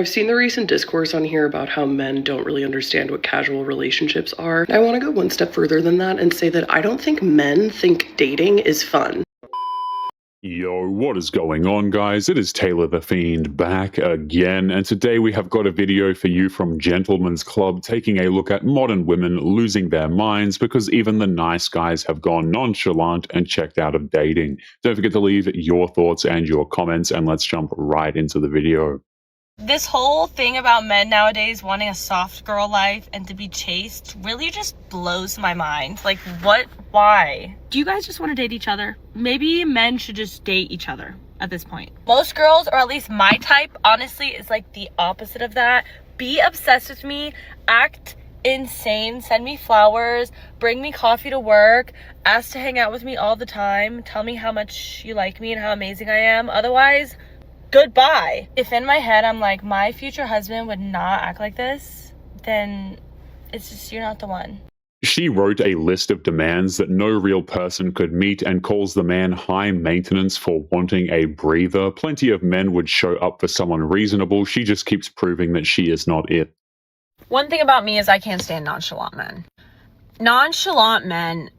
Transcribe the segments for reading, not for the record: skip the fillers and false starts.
I've seen the recent discourse on here about how men don't really understand what casual relationships are. I want to go one step further than that and say that I don't think men think dating is fun. Yo, what is going on, guys? It is Taylor the Fiend back again, and today we have got a video for you from Gentlemen's Club taking a look at modern women losing their minds because even the nice guys have gone nonchalant and checked out of dating. Don't forget to leave your thoughts and your comments, and let's jump right into the video. This whole thing about men nowadays wanting a soft girl life and to be chased really just blows my mind. Like, what? Why? Do you guys just want to date each other? Maybe men should just date each other at this point. Most girls, or at least my type, honestly, is like the opposite of that. Be obsessed with me, act insane, send me flowers, bring me coffee to work, ask to hang out with me all the time, tell me how much you like me and how amazing I am. Otherwise, goodbye. If in my head I'm like, my future husband would not act like this, then it's just, you're not the one. She wrote a list of demands that no real person could meet and calls the man high maintenance for wanting a breather. Plenty of men would show up for someone reasonable. She just keeps proving that she is not it. One thing about me is I can't stand nonchalant men. Nonchalant men,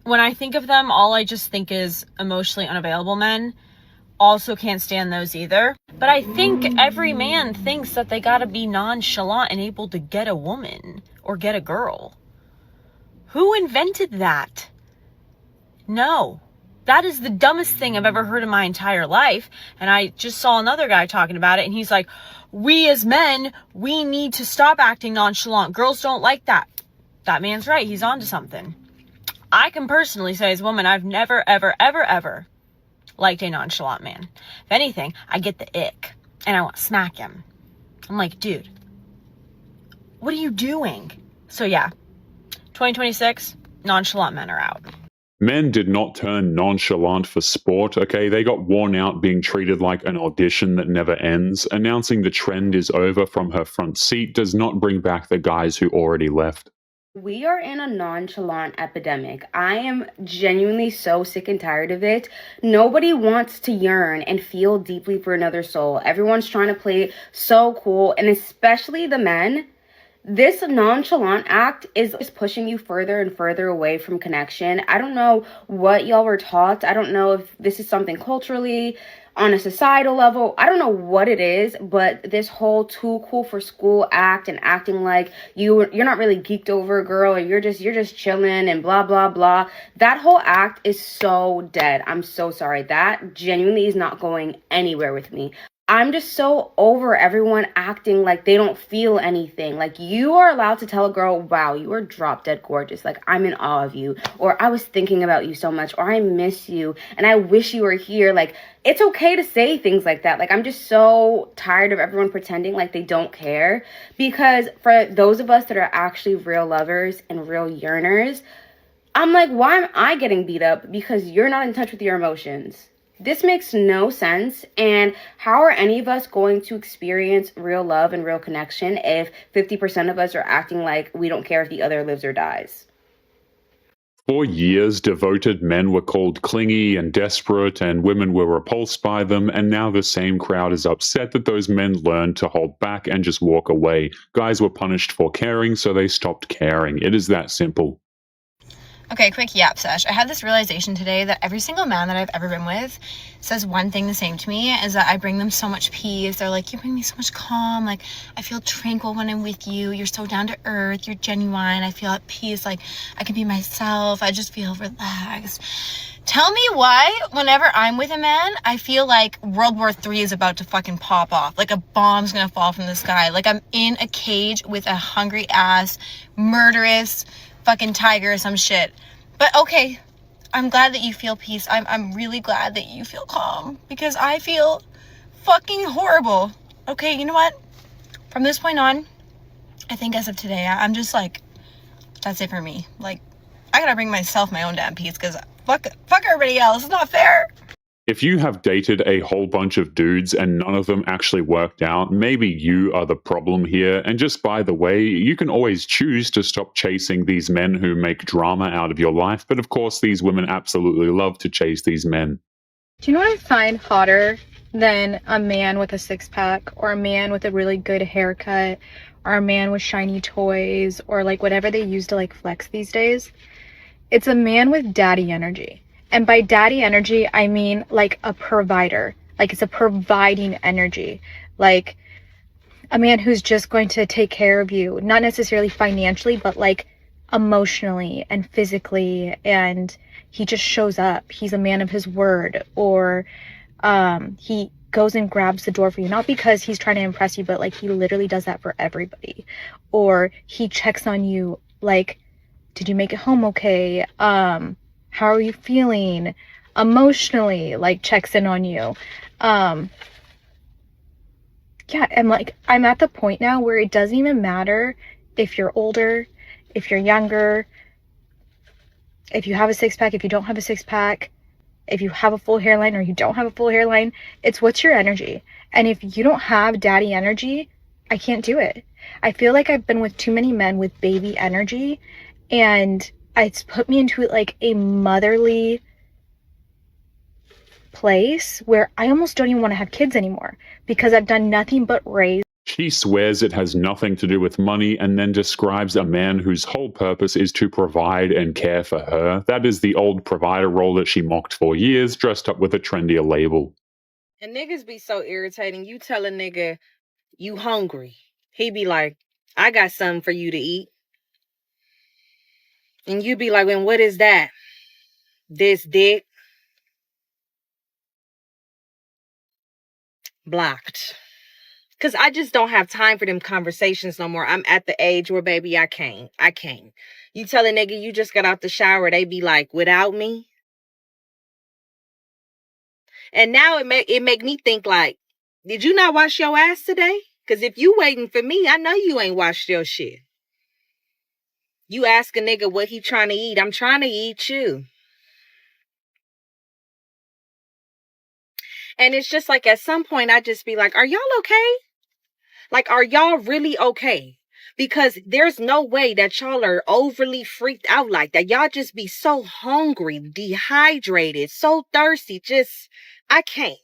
when I think of them, all I just think is emotionally unavailable men. Also can't stand those either. But I think every man thinks that they gotta be nonchalant and able to get a woman or get a girl. Who invented that? No. That is the dumbest thing I've ever heard in my entire life. And I just saw another guy talking about it, and he's like, we as men, we need to stop acting nonchalant. Girls don't like that. That man's right. He's onto something. I can personally say as a woman, I've never, ever, ever, ever liked a nonchalant man. If anything, I get the ick and I want to smack him. I'm like, dude, what are you doing? So yeah, 2026, nonchalant men are out. Men did not turn nonchalant for sport, okay? They got worn out being treated like an audition that never ends. Announcing the trend is over from her front seat does not bring back the guys who already left. We are in a nonchalant epidemic. I am genuinely so sick and tired of it. Nobody wants to yearn and feel deeply for another soul. Everyone's trying to play so cool, and especially the men. This nonchalant act is pushing you further and further away from connection. I don't know what y'all were taught. I don't know if this is something culturally, on a societal level. I don't know what it is, but this whole too cool for school act and acting like you're not really geeked over a girl and you're just chilling and blah blah blah. That whole act is so dead. I'm so sorry. That genuinely is not going anywhere with me. I'm just so over everyone acting like they don't feel anything. Like, you are allowed to tell a girl, wow, you are drop dead gorgeous. Like, I'm in awe of you. Or I was thinking about you so much. Or I miss you. And I wish you were here. Like, it's okay to say things like that. Like, I'm just so tired of everyone pretending like they don't care. Because for those of us that are actually real lovers and real yearners, I'm like, why am I getting beat up? Because you're not in touch with your emotions. This makes no sense, and how are any of us going to experience real love and real connection if 50% of us are acting like we don't care if the other lives or dies? For years, devoted men were called clingy and desperate, and women were repulsed by them, and now the same crowd is upset that those men learned to hold back and just walk away. Guys were punished for caring, so they stopped caring. It is that simple. Okay, quick yap sesh. I had this realization today that every single man that I've ever been with says one thing the same to me, is that I bring them so much peace. They're like, you bring me so much calm. Like, I feel tranquil when I'm with you. You're so down to earth. You're genuine. I feel at peace. Like, I can be myself. I just feel relaxed. Tell me why, whenever I'm with a man, I feel like World War III is about to fucking pop off. Like a bomb's gonna fall from the sky. Like I'm in a cage with a hungry ass, murderous fucking tiger or some shit. But okay, I'm glad that you feel peace. I'm really glad that you feel calm, because I feel fucking horrible. Okay, you know what? From this point on, I think as of today, I'm just like, that's it for me. Like, I gotta bring myself my own damn peace, because fuck everybody else. It's not fair. If you have dated a whole bunch of dudes and none of them actually worked out, maybe you are the problem here. And just by the way, you can always choose to stop chasing these men who make drama out of your life. But of course, these women absolutely love to chase these men. Do you know what I find hotter than a man with a six-pack, or a man with a really good haircut, or a man with shiny toys, or like whatever they use to like flex these days. It's a man with daddy energy. And by daddy energy, I mean like a provider. Like it's a providing energy. Like a man who's just going to take care of you, not necessarily financially, but like emotionally and physically, and he just shows up. He's a man of his word. Or he goes and grabs the door for you, not because he's trying to impress you, but like he literally does that for everybody. Or he checks on you, like, did you make it home okay? How are you feeling emotionally? Like, checks in on you. Yeah, and like I'm at the point now where it doesn't even matter if you're older, if you're younger, if you have a six-pack, if you don't have a six-pack, if you have a full hairline or you don't have a full hairline. It's what's your energy. And if you don't have daddy energy, I can't do it. I feel like I've been with too many men with baby energy, and it's put me into like a motherly place where I almost don't even want to have kids anymore because I've done nothing but raise. She swears it has nothing to do with money and then describes a man whose whole purpose is to provide and care for her. That is the old provider role that she mocked for years, dressed up with a trendier label. And niggas be so irritating. You tell a nigga you hungry. He be like, I got something for you to eat. And you be like, well, what is that? This dick? Blocked. Because I just don't have time for them conversations no more. I'm at the age where, baby, I can't. You tell a nigga you just got out the shower, they be like, without me? And now it make me think like, did you not wash your ass today? Because if you waiting for me, I know you ain't washed your shit. You ask a nigga what he trying to eat. I'm trying to eat you. And it's just like at some point I just be like, are y'all okay? Like, are y'all really okay? Because there's no way that y'all are overly freaked out like that. Y'all just be so hungry, dehydrated, so thirsty. I can't.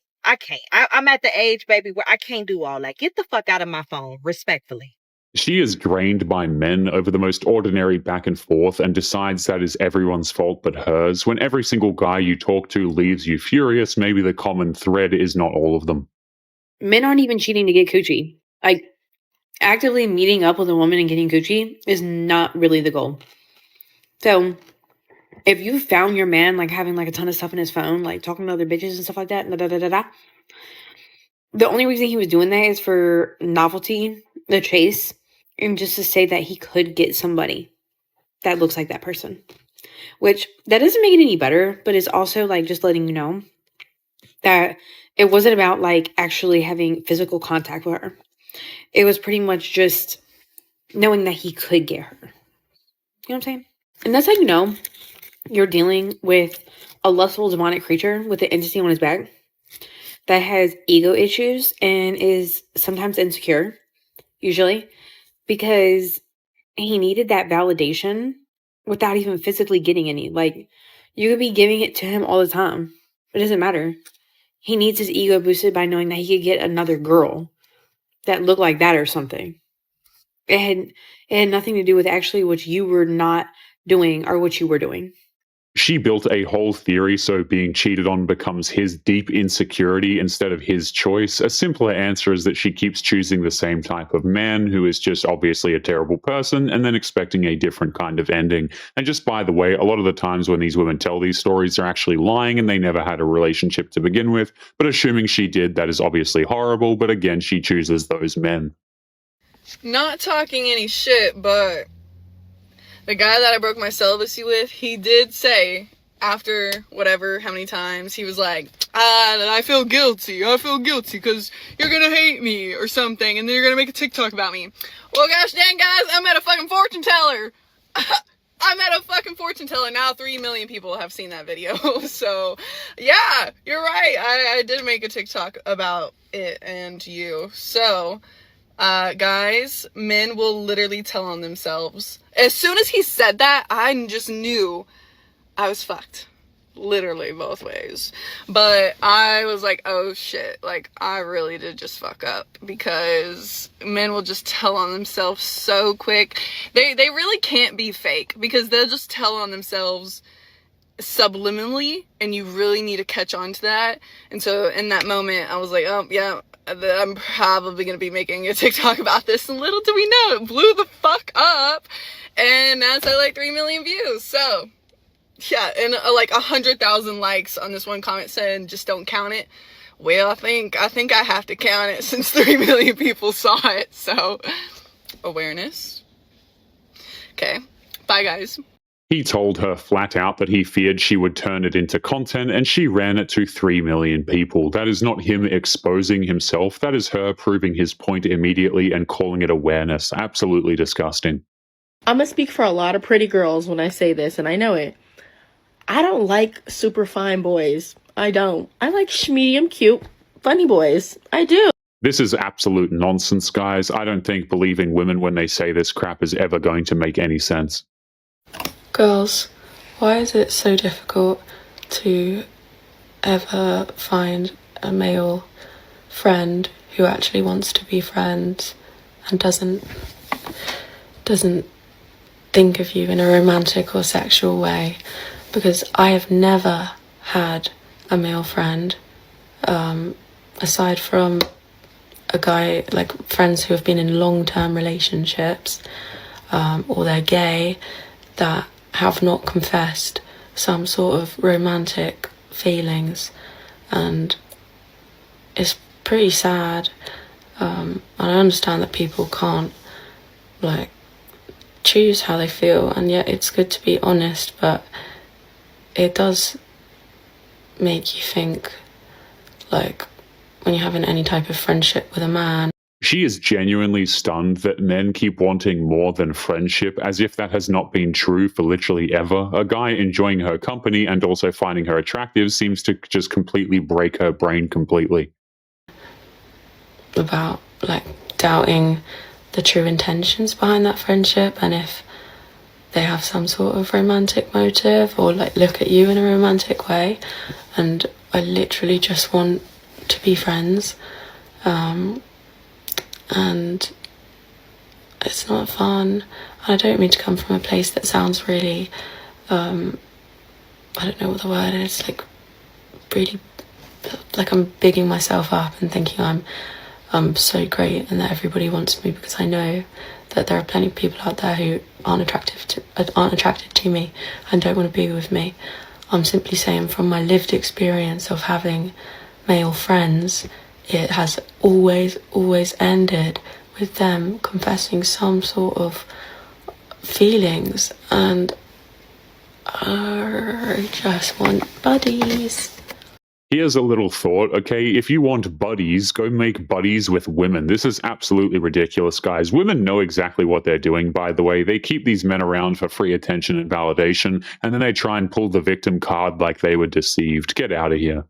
I'm at the age, baby, where I can't do all that. Get the fuck out of my phone, respectfully. She is drained by men over the most ordinary back and forth and decides that is everyone's fault but hers. When every single guy you talk to leaves you furious, maybe the common thread is not all of them. Men aren't even cheating to get coochie. Like, actively meeting up with a woman and getting coochie is not really the goal. So, if you found your man, like, having, like, a ton of stuff in his phone, like, talking to other bitches and stuff like that, the only reason he was doing that is for novelty, the chase, and just to say that he could get somebody that looks like that person. Which, that doesn't make it any better, but it's also, like, just letting you know that it wasn't about, like, actually having physical contact with her. It was pretty much just knowing that he could get her. You know what I'm saying? And that's how you know you're dealing with a lustful demonic creature with an entity on his back that has ego issues and is sometimes insecure, usually, because he needed that validation without even physically getting any. Like, you could be giving it to him all the time. It doesn't matter. He needs his ego boosted by knowing that he could get another girl that looked like that or something. It had nothing to do with actually what you were not doing or what you were doing. She built a whole theory so being cheated on becomes his deep insecurity instead of his choice. A simpler answer is that she keeps choosing the same type of man who is just obviously a terrible person and then expecting a different kind of ending. And just by the way, a lot of the times when these women tell these stories, they're actually lying and they never had a relationship to begin with. But assuming she did, that is obviously horrible. But again, she chooses those men. Not talking any shit, but the guy that I broke my celibacy with, he did say, after whatever, how many times, he was like, I feel guilty because you're gonna hate me or something, and then you're gonna make a TikTok about me. Well, gosh dang, guys, I met a fucking fortune teller. I met a fucking fortune teller. Now 3 million people have seen that video. So, yeah, you're right. I did make a TikTok about it and you. So, guys, men will literally tell on themselves. As soon as he said that, I just knew I was fucked. literally both ways. But I was like, oh shit, like I really did just fuck up, because men will just tell on themselves so quick. They really can't be fake, because they'll just tell on themselves subliminally, and you really need to catch on to that. And so in that moment I was like, oh yeah, I'm probably gonna be making a TikTok about this, and little do we know, it blew the fuck up, and now it's at like 3 million views. So yeah, and like 100,000 likes on this one comment saying just don't count it. Well, I think I have to count it since 3 million people saw it. So awareness. Okay, bye guys. He told her flat out that he feared she would turn it into content, and she ran it to 3 million people. That is not him exposing himself. That is her proving his point immediately and calling it awareness. Absolutely disgusting. I'm gonna speak for a lot of pretty girls when I say this, and I know it. I don't like super fine boys. I don't. I like medium cute, funny boys. I do. This is absolute nonsense, guys. I don't think believing women when they say this crap is ever going to make any sense. Girls, why is it so difficult to ever find a male friend who actually wants to be friends and doesn't think of you in a romantic or sexual way? Because I have never had a male friend, aside from a guy, like friends who have been in long-term relationships, or they're gay, that have not confessed some sort of romantic feelings, and it's pretty sad. And I understand that people can't like choose how they feel, and yet it's good to be honest, but it does make you think, like, when you're having any type of friendship with a man. She is genuinely stunned that men keep wanting more than friendship, as if that has not been true for literally ever. A guy enjoying her company and also finding her attractive seems to just completely break her brain completely. About, like, doubting the true intentions behind that friendship, and if they have some sort of romantic motive or, like, look at you in a romantic way. And I literally just want to be friends. And it's not fun. I don't mean to come from a place that sounds really, I don't know what the word is, like, really, like I'm bigging myself up and thinking I'm so great and that everybody wants me, because I know that there are plenty of people out there who aren't attracted to me and don't want to be with me. I'm simply saying, from my lived experience of having male friends, it has always ended with them confessing some sort of feelings, and I just want buddies. Here's a little thought, okay? If you want buddies, go make buddies with women. This is absolutely ridiculous, guys. Women know exactly what they're doing, by the way. They keep these men around for free attention and validation, and then they try and pull the victim card like they were deceived. Get out of here.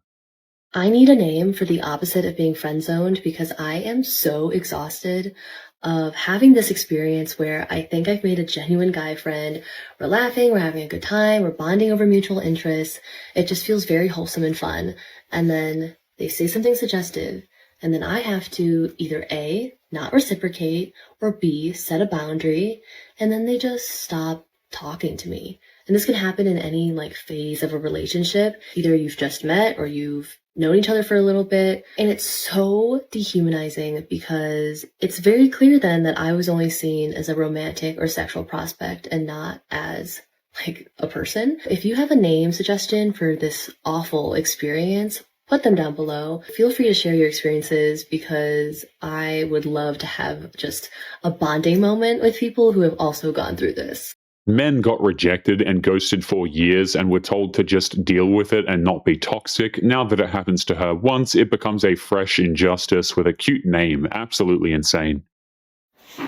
I need a name for the opposite of being friend-zoned, because I am so exhausted of having this experience where I think I've made a genuine guy friend. We're laughing, we're having a good time, we're bonding over mutual interests. It just feels very wholesome and fun. And then they say something suggestive, and then I have to either A, not reciprocate, or B, set a boundary, and then they just stop talking to me. And this can happen in any like phase of a relationship. Either you've just met or you've known each other for a little bit. And it's so dehumanizing, because it's very clear then that I was only seen as a romantic or sexual prospect and not as like a person. If you have a name suggestion for this awful experience, put them down below. Feel free to share your experiences, because I would love to have just a bonding moment with people who have also gone through this. Men got rejected and ghosted for years and were told to just deal with it and not be toxic. Now that it happens to her once, it becomes a fresh injustice with a cute name. Absolutely insane.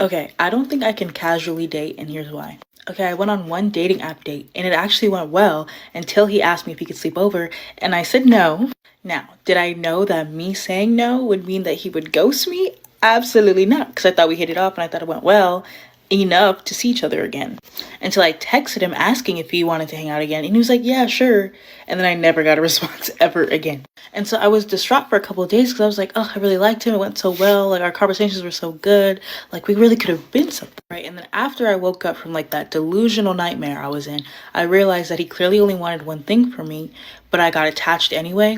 Okay, I don't think I can casually date, and here's why. Okay, I went on one dating app date, and it actually went well until he asked me if he could sleep over, and I said no. Now, did I know that me saying no would mean that he would ghost me? Absolutely not, because I thought we hit it off and I thought it went well. enough to see each other again. Until I texted him asking if he wanted to hang out again, and he was like, yeah, sure. And then I never got a response ever again. And so I was distraught for a couple of days because I was like, oh, I really liked him. It went so well. Like, our conversations were so good. Like, we really could have been something, right? And then after I woke up from like that delusional nightmare I was in, I realized that he clearly only wanted one thing from me, but I got attached anyway.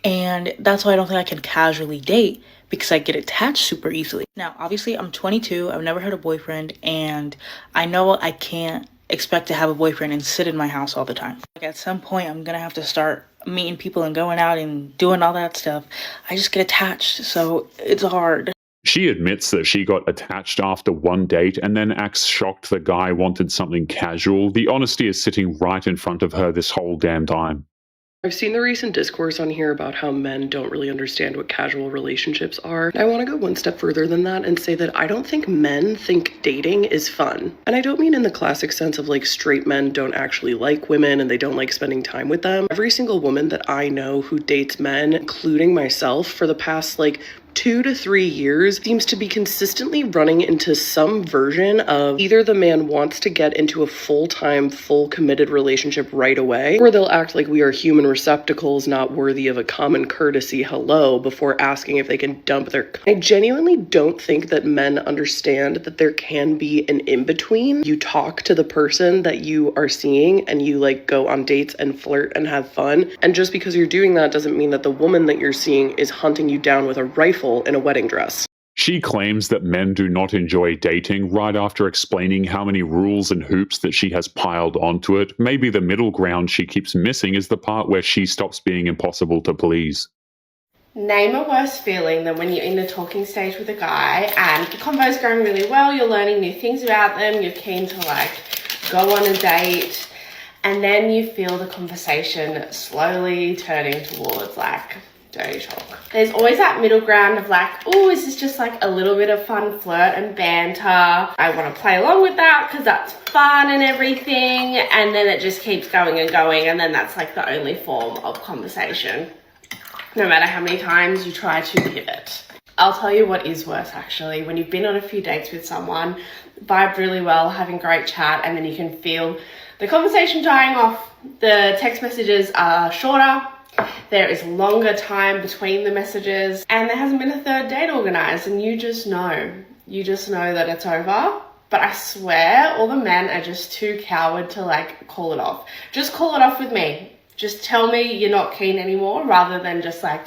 And that's why I don't think I can casually date, because I get attached super easily. Now, obviously, I'm 22. I've never had a boyfriend, and I know I can't expect to have a boyfriend and sit in my house all the time. Like, at some point, I'm gonna have to start meeting people and going out and doing all that stuff. I just get attached, so it's hard. She admits that she got attached after one date and then acts shocked the guy wanted something casual. The honesty is sitting right in front of her this whole damn time. I've seen the recent discourse on here about how men don't really understand what casual relationships are. I want to go one step further than that and say that I don't think men think dating is fun. And I don't mean in the classic sense of like straight men don't actually like women and they don't like spending time with them. Every single woman that I know who dates men, including myself, for the past like 2 to 3 years seems to be consistently running into some version of either the man wants to get into a full-time, full committed relationship right away, or they'll act like we are human receptacles not worthy of a common courtesy hello before asking if they can dump their... I genuinely don't think that men understand that there can be an in-between. You talk to the person that you are seeing and you like go on dates and flirt and have fun, and just because you're doing that doesn't mean that the woman that you're seeing is hunting you down with a rifle in a wedding dress. She claims that men do not enjoy dating right after explaining how many rules and hoops that she has piled onto it. Maybe the middle ground she keeps missing is the part where she stops being impossible to please. Name a worse feeling than when you're in the talking stage with a guy and the convo's going really well, you're learning new things about them, you're keen to like go on a date, and then you feel the conversation slowly turning towards like dirty talk. There's always that middle ground of like, oh, is this just like a little bit of fun flirt and banter? I want to play along with that because that's fun and everything. And then it just keeps going and going. And then that's like the only form of conversation, no matter how many times you try to pivot. I'll tell you what is worse actually. When you've been on a few dates with someone, vibe really well, having great chat, and then you can feel the conversation dying off. The text messages are shorter. There is longer time between the messages, and there hasn't been a third date organized, and you just know that it's over. But I swear all the men are just too coward to like call it off. Just call it off with me. Just tell me you're not keen anymore rather than just like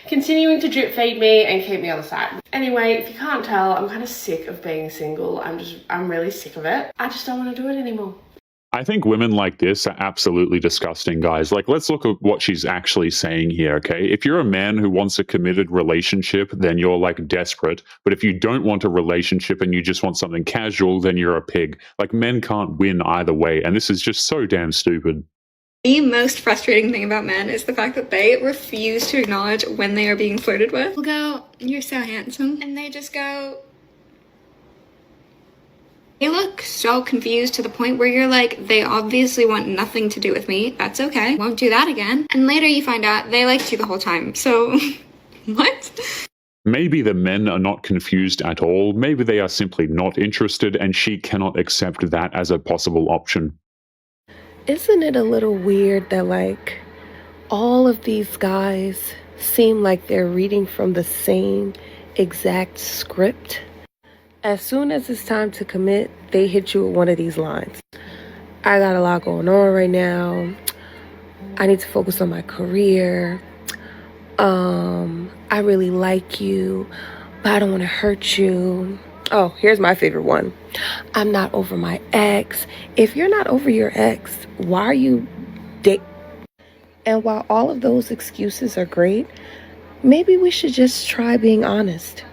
continuing to drip feed me and keep me on the side. Anyway, if you can't tell, I'm kind of sick of being single. I'm really sick of it. I just don't want to do it anymore. I think women like this are absolutely disgusting, guys. Like, let's look at what she's actually saying here, okay? If you're a man who wants a committed relationship, then you're like desperate. But if you don't want a relationship and you just want something casual, then you're a pig. Like, men can't win either way. And this is just so damn stupid. The most frustrating thing about men is the fact that they refuse to acknowledge when they are being flirted with. We'll go, you're so handsome. And they just go... They look so confused to the point where you're like, they obviously want nothing to do with me. That's okay. Won't do that again. And later you find out they liked you the whole time. So, what? Maybe the men are not confused at all. Maybe they are simply not interested, and she cannot accept that as a possible option. Isn't it a little weird that like all of these guys seem like they're reading from the same exact script? As soon as it's time to commit, they hit you with one of these lines. I got a lot going on right now. I need to focus on my career. I really like you, but I don't want to hurt you. Oh, here's my favorite one. I'm not over my ex. If you're not over your ex, why are you And while all of those excuses are great, maybe we should just try being honest.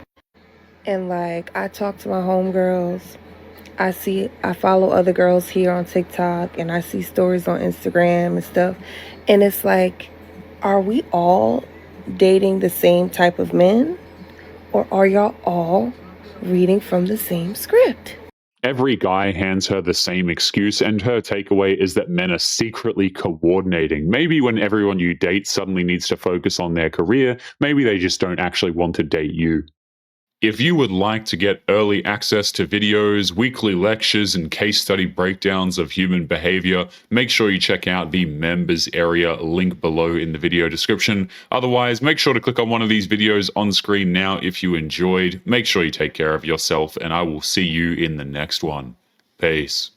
And like, I talk to my homegirls. I follow other girls here on TikTok, and I see stories on Instagram and stuff. And it's like, are we all dating the same type of men? Or are y'all all reading from the same script? Every guy hands her the same excuse, and her takeaway is that men are secretly coordinating. Maybe when everyone you date suddenly needs to focus on their career, maybe they just don't actually want to date you. If you would like to get early access to videos, weekly lectures, and case study breakdowns of human behavior, make sure you check out the members area link below in the video description. Otherwise, make sure to click on one of these videos on screen now if you enjoyed. Make sure you take care of yourself, and I will see you in the next one. Peace.